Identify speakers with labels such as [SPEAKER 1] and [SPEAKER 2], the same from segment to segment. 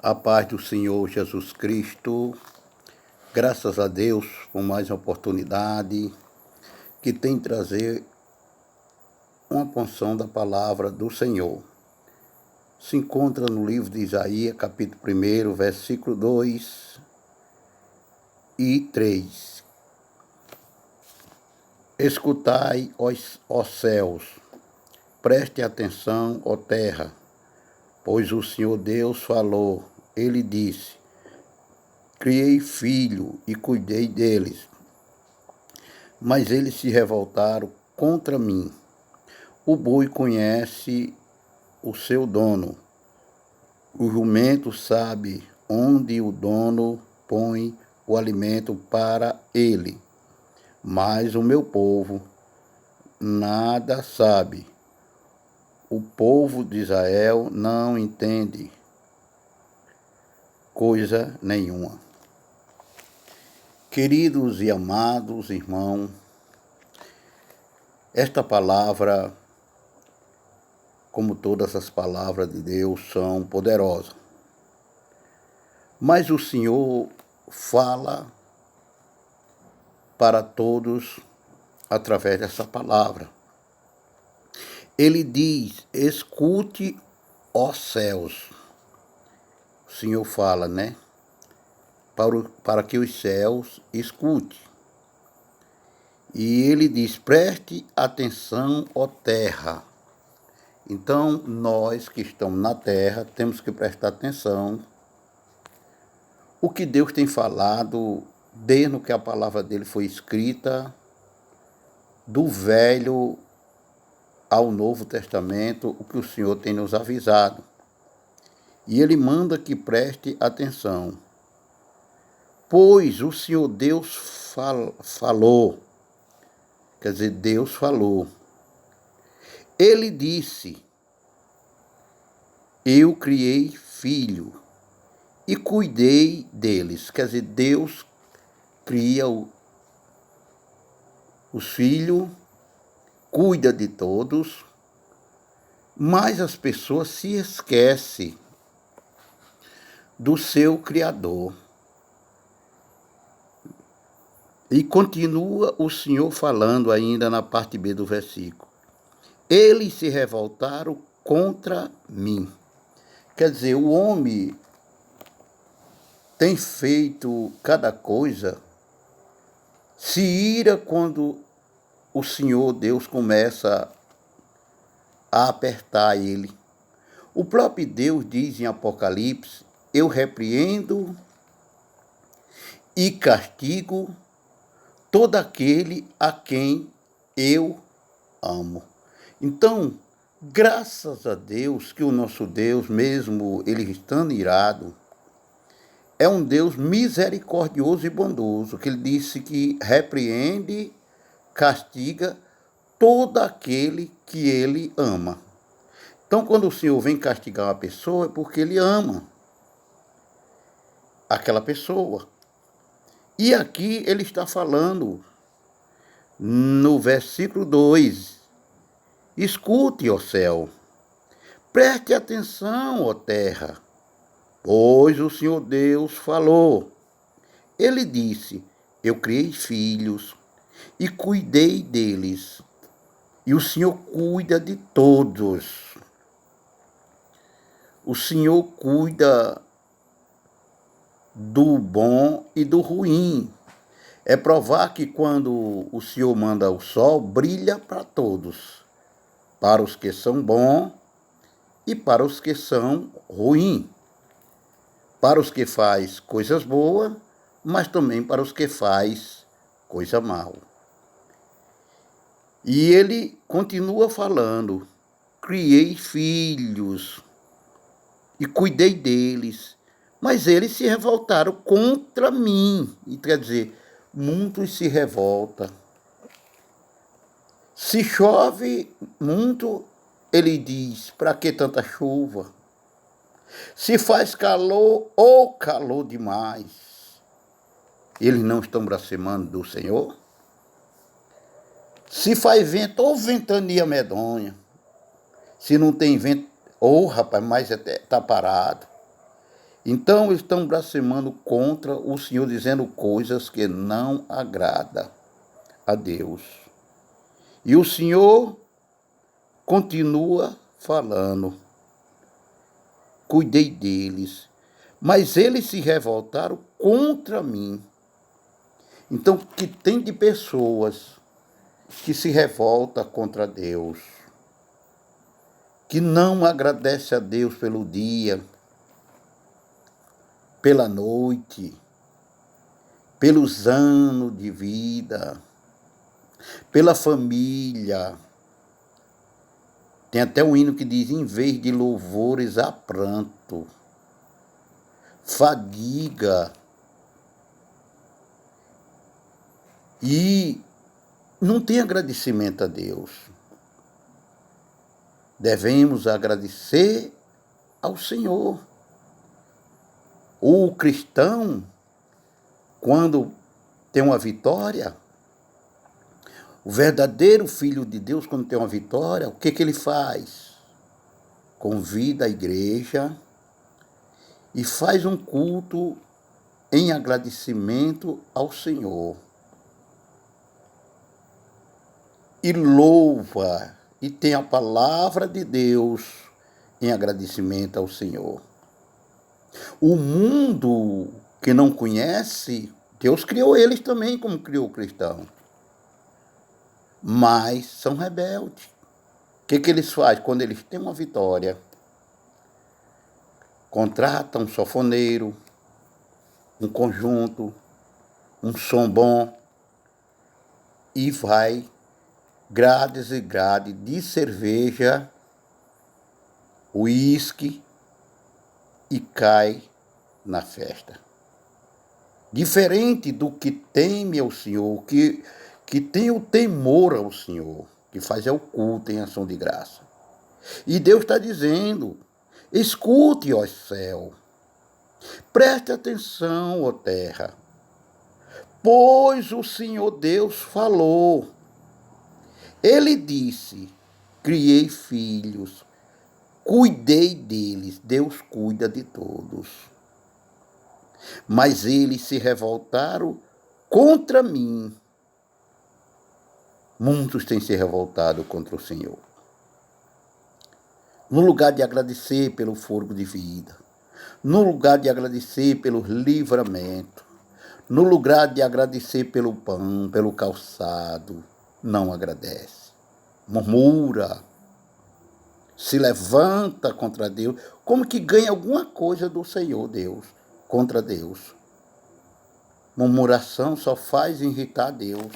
[SPEAKER 1] A paz do Senhor Jesus Cristo, graças a Deus por mais uma oportunidade que tem trazer uma porção da palavra do Senhor. Se encontra no livro de Isaías, capítulo 1, versículo 2 e 3. Escutai, ó céus, preste atenção, ó terra, pois o Senhor Deus falou. Ele disse: criei filho e cuidei deles, mas eles se revoltaram contra mim. O boi conhece o seu dono, o jumento sabe onde o dono põe o alimento para ele, mas o meu povo nada sabe. O povo de Israel não entende coisa nenhuma. Queridos e amados irmãos, esta palavra, como todas as palavras de Deus, são poderosas. Mas o Senhor fala para todos através dessa palavra. Ele diz: escute, ó céus. O Senhor fala, né? Para que os céus escutem. E ele diz: preste atenção, ó terra. Então, nós que estamos na terra, temos que prestar atenção o que Deus tem falado desde que a palavra dele foi escrita, do Velho ao Novo Testamento, o que o Senhor tem nos avisado. E ele manda que preste atenção. Pois o Senhor Deus falou, quer dizer, Deus falou. Ele disse: eu criei filho e cuidei deles. Quer dizer, Deus cria os filhos, cuida de todos, mas as pessoas se esquecem do seu Criador. E continua o Senhor falando ainda na parte B do versículo. Eles se revoltaram contra mim. Quer dizer, o homem tem feito cada coisa, se ira quando o Senhor Deus começa a apertar ele. O próprio Deus diz em Apocalipse: eu repreendo e castigo todo aquele a quem eu amo. Então, graças a Deus que o nosso Deus, mesmo ele estando irado, é um Deus misericordioso e bondoso, que ele disse que repreende, castiga todo aquele que ele ama. Então, quando o Senhor vem castigar uma pessoa, é porque ele ama aquela pessoa. E aqui ele está falando, no versículo 2, escute, ó céu, preste atenção, ó terra, pois o Senhor Deus falou. Ele disse: eu criei filhos e cuidei deles, e o Senhor cuida de todos. O Senhor cuida do bom e do ruim. É provar que quando o Senhor manda o sol, brilha para todos, para os que são bons e para os que são ruins, para os que faz coisas boas, mas também para os que faz coisa mal. E ele continua falando: criei filhos e cuidei deles, mas eles se revoltaram contra mim. E quer dizer, muitos se revoltam. Se chove muito, ele diz: para que tanta chuva? Se faz calor ou calor demais, eles não estão blasfemando do Senhor? Se faz vento ou ventania medonha, se não tem vento, rapaz, mas está parado. Então estão blasfemando contra o Senhor, dizendo coisas que não agrada a Deus. E o Senhor continua falando: cuidei deles, mas eles se revoltaram contra mim. Então, que tem de pessoas que se revoltam contra Deus, que não agradece a Deus pelo dia, pela noite, pelos anos de vida, pela família. Tem até um hino que diz: em vez de louvores há pranto, fadiga. E não tem agradecimento a Deus. Devemos agradecer ao Senhor. O cristão, quando tem uma vitória, o verdadeiro filho de Deus, quando tem uma vitória, o que ele faz? Convida a igreja e faz um culto em agradecimento ao Senhor. E louva, e tem a palavra de Deus em agradecimento ao Senhor. O mundo que não conhece, Deus criou eles também como criou o cristão. Mas são rebeldes. O que eles fazem? Quando eles têm uma vitória, contratam um sanfoneiro, um conjunto, um som bom, e vai grades e grades de cerveja, uísque, e cai na festa. Diferente do que teme ao Senhor, que tem o temor ao Senhor, que faz o culto em ação de graça. E Deus está dizendo: escute, ó céu, preste atenção, ó terra, pois o Senhor Deus falou. Ele disse: criei filhos, cuidei deles. Deus cuida de todos. Mas eles se revoltaram contra mim. Muitos têm se revoltado contra o Senhor. No lugar de agradecer pelo fôlego de vida, no lugar de agradecer pelo livramento, no lugar de agradecer pelo pão, pelo calçado, não agradece. Murmura, se levanta contra Deus, como que ganha alguma coisa do Senhor Deus, contra Deus. Murmuração só faz irritar Deus.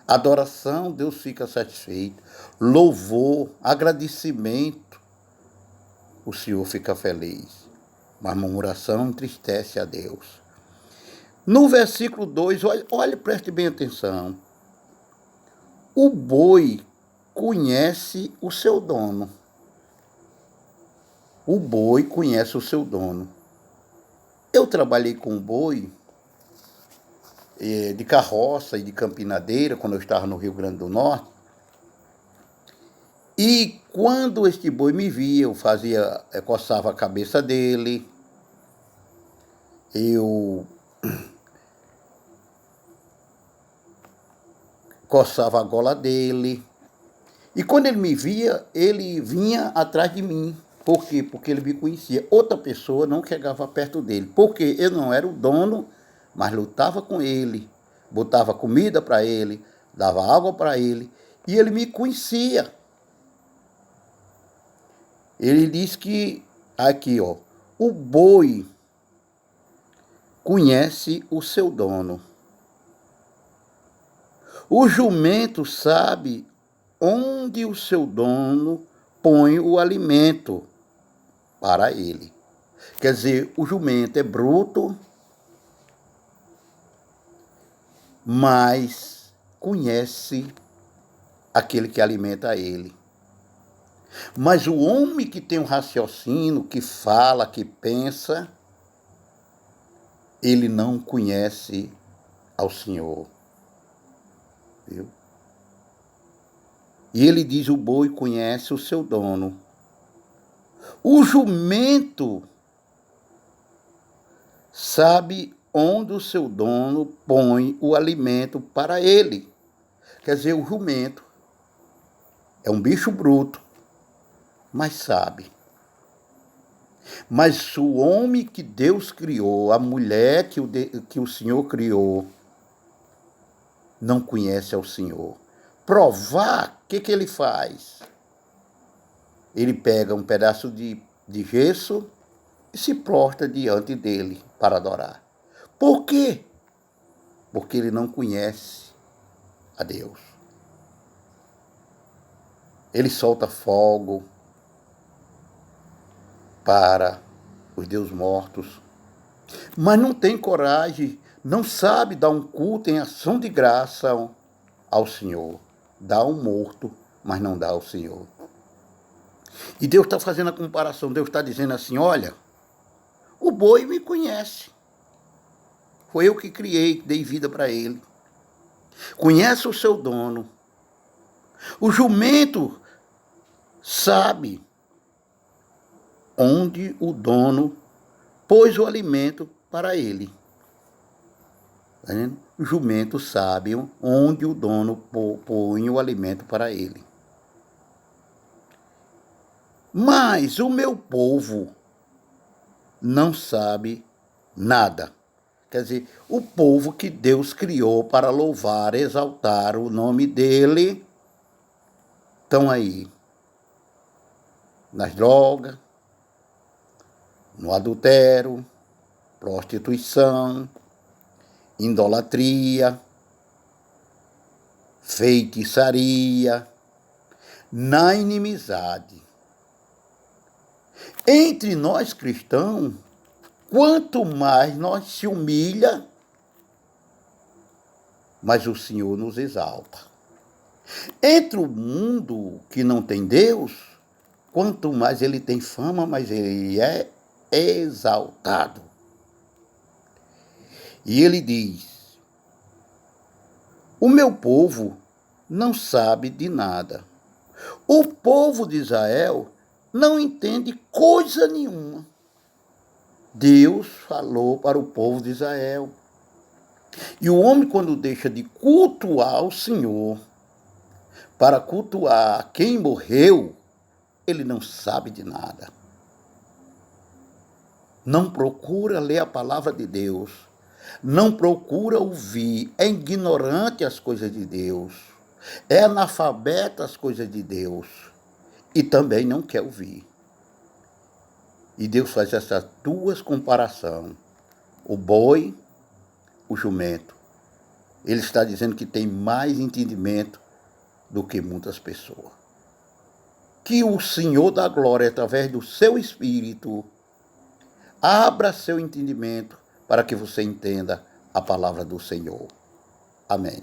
[SPEAKER 1] Adoração, Deus fica satisfeito. Louvor, agradecimento, o Senhor fica feliz. Mas murmuração entristece a Deus. No versículo 2, olha, preste bem atenção. O boi conhece o seu dono. O boi conhece o seu dono. Eu trabalhei com boi de carroça e de campinadeira, quando eu estava no Rio Grande do Norte. E quando este boi me via, eu coçava a cabeça dele, eu coçava a gola dele. E quando ele me via, ele vinha atrás de mim. Por quê? Porque ele me conhecia. Outra pessoa não chegava perto dele. Porque eu não era o dono, mas lutava com ele, botava comida para ele, dava água para ele, e ele me conhecia. Ele diz que, aqui ó, o boi conhece o seu dono. O jumento sabe onde o seu dono põe o alimento para ele. Quer dizer, o jumento é bruto, mas conhece aquele que alimenta ele. Mas o homem que tem um raciocínio, que fala, que pensa, ele não conhece ao Senhor. Viu? E ele diz: o boi conhece o seu dono. O jumento sabe onde o seu dono põe o alimento para ele. Quer dizer, o jumento é um bicho bruto, mas sabe. Mas o homem que Deus criou, a mulher que o Senhor criou, não conhece ao Senhor. Provar, o que ele faz? Ele pega um pedaço de gesso e se prostra diante dele para adorar. Por quê? Porque ele não conhece a Deus. Ele solta fogo para os deuses mortos, mas não tem coragem, não sabe dar um culto em ação de graça ao Senhor. Dá um morto, mas não dá ao Senhor. E Deus está fazendo a comparação, Deus está dizendo assim, olha, o boi me conhece. Foi eu que criei, que dei vida para ele. Conhece o seu dono. O jumento sabe onde o dono pôs o alimento para ele. Tá vendo? O jumento sabe onde o dono põe o alimento para ele. Mas o meu povo não sabe nada. Quer dizer, o povo que Deus criou para louvar, exaltar o nome dele, estão aí nas drogas, no adultério, prostituição, idolatria, feitiçaria, na inimizade. Entre nós cristãos, quanto mais nós se humilha, mais o Senhor nos exalta. Entre o mundo que não tem Deus, quanto mais ele tem fama, mais ele é exaltado. E ele diz, o meu povo não sabe de nada. O povo de Israel não entende coisa nenhuma. Deus falou para o povo de Israel. E o homem, quando deixa de cultuar o Senhor, para cultuar quem morreu, ele não sabe de nada. Não procura ler a palavra de Deus. Não procura ouvir. É ignorante às coisas de Deus. É analfabeto às coisas de Deus. E também não quer ouvir. E Deus faz essas duas comparações. O boi, o jumento. Ele está dizendo que tem mais entendimento do que muitas pessoas. Que o Senhor da glória, através do seu Espírito, abra seu entendimento para que você entenda a palavra do Senhor. Amém.